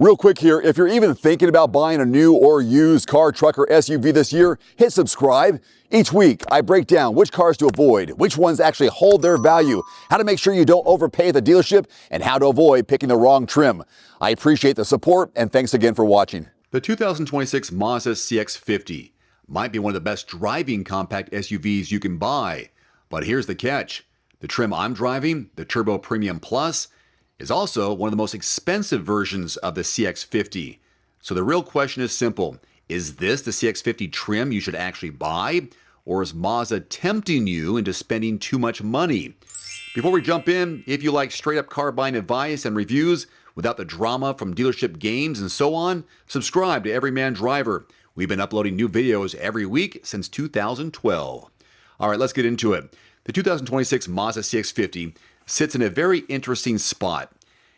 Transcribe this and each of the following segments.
Real quick here, if you're even thinking about buying a new or used car, truck, or SUV this year, hit subscribe. Each week, I break down which cars to avoid, which ones actually hold their value, how to make sure you don't overpay at the dealership, and how to avoid picking the wrong trim. I appreciate the support, and thanks again for watching. The 2026 Mazda CX-50 might be one of the best driving compact SUVs you can buy, but here's the catch. The trim I'm driving, the Turbo Premium Plus, is also one of the most expensive versions of the CX-50. So the real question is simple. Is this the CX-50 trim you should actually buy? Or is Mazda tempting you into spending too much money? Before we jump in, if you like straight up car buying advice and reviews without the drama from dealership games and so on, subscribe to Everyman Driver. We've been uploading new videos every week since 2012. All right, let's get into it. The 2026 Mazda CX-50 sits in a very interesting spot.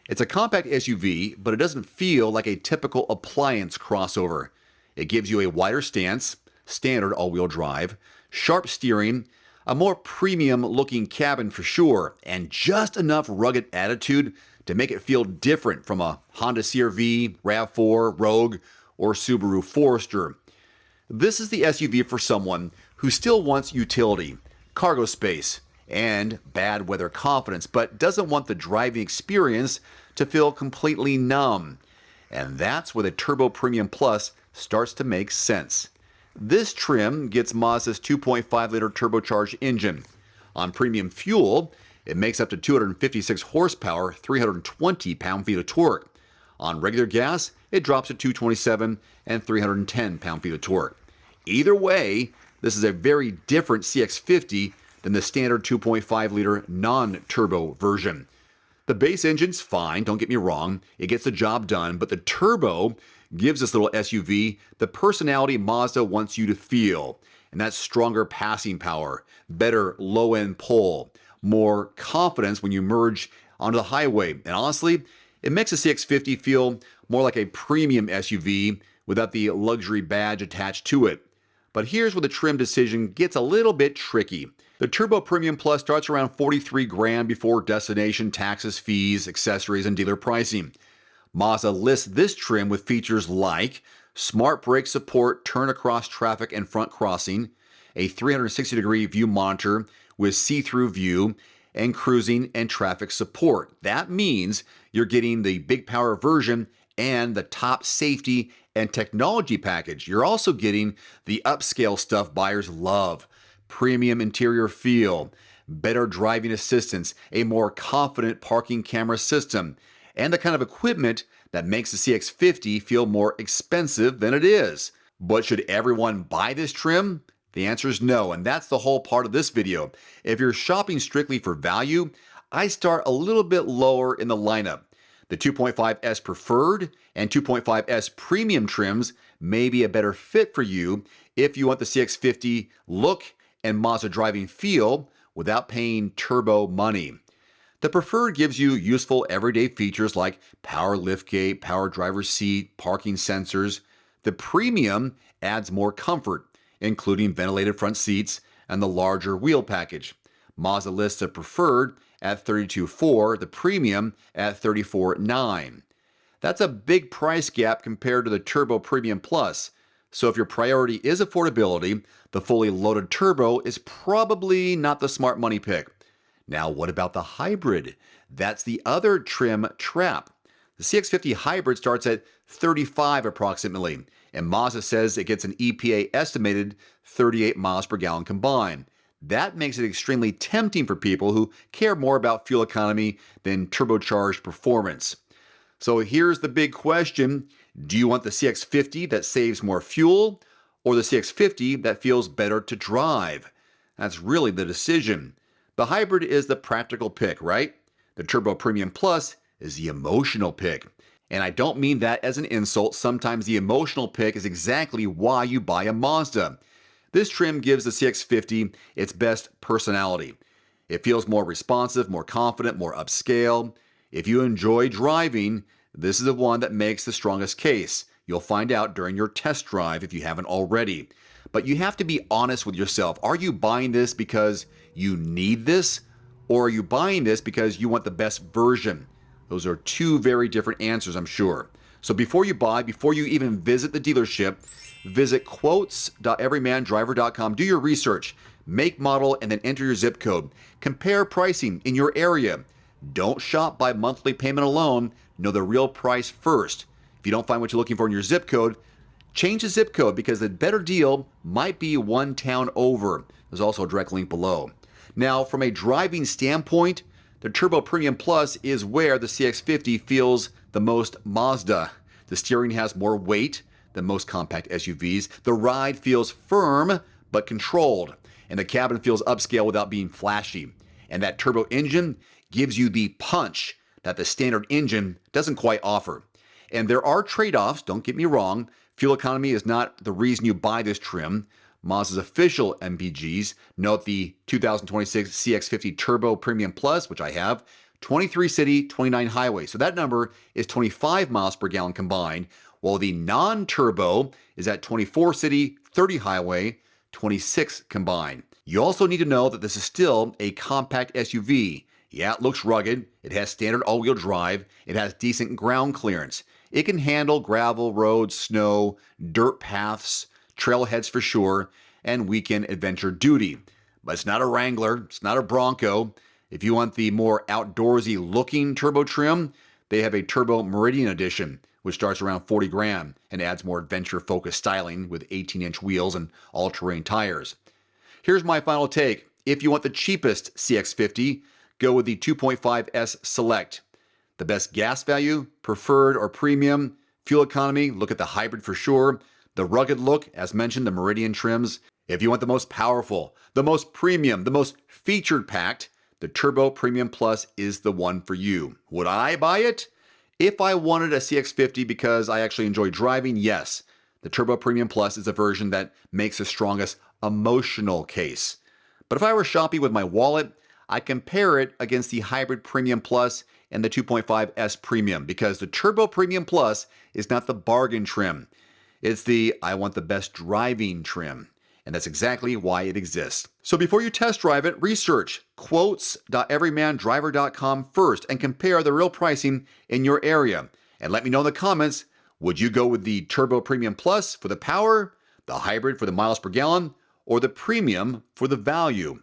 It's a compact SUV, but it doesn't feel like a typical appliance crossover. It gives you a wider stance, standard all-wheel drive, sharp steering, a more premium-looking cabin for sure, and just enough rugged attitude to make it feel different from a Honda CR-V, RAV4, Rogue, or Subaru Forester. This is the SUV for someone who still wants utility, cargo space, and bad weather confidence, but doesn't want the driving experience to feel completely numb. And that's where the Turbo Premium Plus starts to make sense. This trim gets Mazda's 2.5-liter turbocharged engine. On premium fuel, it makes up to 256 horsepower, 320 pound-feet of torque. On regular gas, it drops to 227 and 310 pound-feet of torque. Either way, this is a very different CX-50 than the standard 2.5-liter non-turbo version. The base engine's fine, don't get me wrong, it gets the job done, but the turbo gives this little SUV the personality Mazda wants you to feel, and that's stronger passing power, better low-end pull, more confidence when you merge onto the highway, and honestly, it makes the CX-50 feel more like a premium SUV without the luxury badge attached to it. But here's where the trim decision gets a little bit tricky. The Turbo Premium Plus starts around $43,000 before destination, taxes, fees, accessories, and dealer pricing. Mazda lists this trim with features like smart brake support, turn across traffic and front crossing, a 360-degree view monitor with see-through view, and cruising and traffic support. That means you're getting the big power version and the top safety and technology package. You're also getting the upscale stuff buyers love. Premium interior feel, better driving assistance, a more confident parking camera system, and the kind of equipment that makes the CX-50 feel more expensive than it is. But should everyone buy this trim? The answer is no, and that's the whole part of this video. If you're shopping strictly for value, I start a little bit lower in the lineup. The 2.5S Preferred and 2.5S Premium trims may be a better fit for you if you want the CX-50 look and Mazda driving feel without paying turbo money. The Preferred gives you useful everyday features like power liftgate, power driver's seat, parking sensors. The Premium adds more comfort, including ventilated front seats and the larger wheel package. Mazda lists the Preferred at $32,400, the Premium at $34,900. That's a big price gap compared to the Turbo Premium Plus. So if your priority is affordability, the fully loaded turbo is probably not the smart money pick. Now, what about the hybrid? That's the other trim trap. The CX-50 hybrid starts at $35,000 approximately, and Mazda says it gets an EPA estimated 38 miles per gallon combined. That makes it extremely tempting for people who care more about fuel economy than turbocharged performance. So here's the big question. Do you want the CX-50 that saves more fuel or the CX-50 that feels better to drive? That's really the decision. The hybrid is the practical pick, right? The Turbo Premium Plus is the emotional pick. And I don't mean that as an insult. Sometimes the emotional pick is exactly why you buy a Mazda. This trim gives the CX-50 its best personality. It feels more responsive, more confident, more upscale. If you enjoy driving, this is the one that makes the strongest case. You'll find out during your test drive if you haven't already. But you have to be honest with yourself. Are you buying this because you need this? Or are you buying this because you want the best version? Those are two very different answers, I'm sure. So before you buy, before you even visit the dealership, visit quotes.everymandriver.com. Do your research, make, model, and then enter your zip code. Compare pricing in your area. Don't shop by monthly payment alone. Know the real price first. If you don't find what you're looking for in your zip code, change the zip code because the better deal might be one town over. There's also a direct link below. Now, from a driving standpoint, the Turbo Premium Plus is where the CX-50 feels the most Mazda. The steering has more weight than most compact SUVs. The ride feels firm but controlled, and the cabin feels upscale without being flashy. And that turbo engine gives you the punch that the standard engine doesn't quite offer. And there are trade-offs, don't get me wrong. Fuel economy is not the reason you buy this trim. Mazda's official MPGs note the 2026 CX-50 Turbo Premium Plus, which I have, 23 city, 29 highway. So that number is 25 miles per gallon combined, while the non-turbo is at 24 city, 30 highway, 26 combined. You also need to know that this is still a compact SUV. Yeah, it looks rugged. It has standard all-wheel drive. It has decent ground clearance. It can handle gravel roads, snow, dirt paths, trailheads for sure, and weekend adventure duty. But it's not a Wrangler. It's not a Bronco. If you want the more outdoorsy looking turbo trim, they have a Turbo Meridian Edition, which starts around 40 grand and adds more adventure-focused styling with 18-inch wheels and all-terrain tires. Here's my final take. If you want the cheapest CX-50, go with the 2.5S Select. The best gas value, preferred or premium, fuel economy, look at the hybrid for sure. The rugged look, as mentioned, the Meridian trims. If you want the most powerful, the most premium, the most featured packed, the Turbo Premium Plus is the one for you. Would I buy it? If I wanted a CX-50 because I actually enjoy driving, yes. The Turbo Premium Plus is a version that makes the strongest emotional case. But if I were shopping with my wallet, I compare it against the Hybrid Premium Plus and the 2.5S Premium because the Turbo Premium Plus is not the bargain trim. It's the I want the best driving trim. And that's exactly why it exists. So before you test drive it, research quotes.everymandriver.com first and compare the real pricing in your area. And let me know in the comments, would you go with the Turbo Premium Plus for the power, the hybrid for the miles per gallon, or the premium for the value?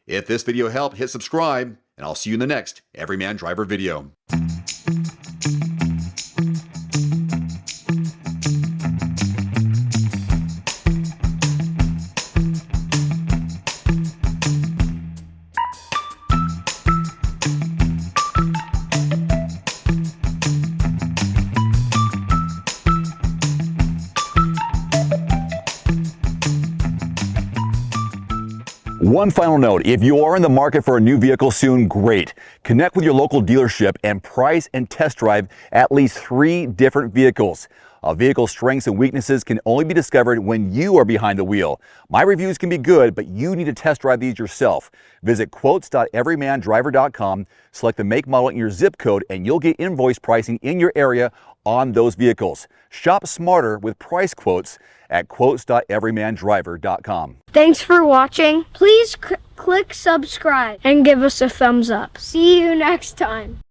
If this video helped, hit subscribe, and I'll see you in the next Everyman Driver video. One final note, if you are in the market for a new vehicle soon, great. Connect with your local dealership and price and test drive at least 3 different vehicles. A vehicle's strengths and weaknesses can only be discovered when you are behind the wheel. My reviews can be good, but you need to test drive these yourself. Visit quotes.everymandriver.com, select the make, model, and your zip code, and you'll get invoice pricing in your area on those vehicles. Shop smarter with price quotes at quotes.everymandriver.com. Thanks for watching. Please click subscribe and give us a thumbs up. See you next time.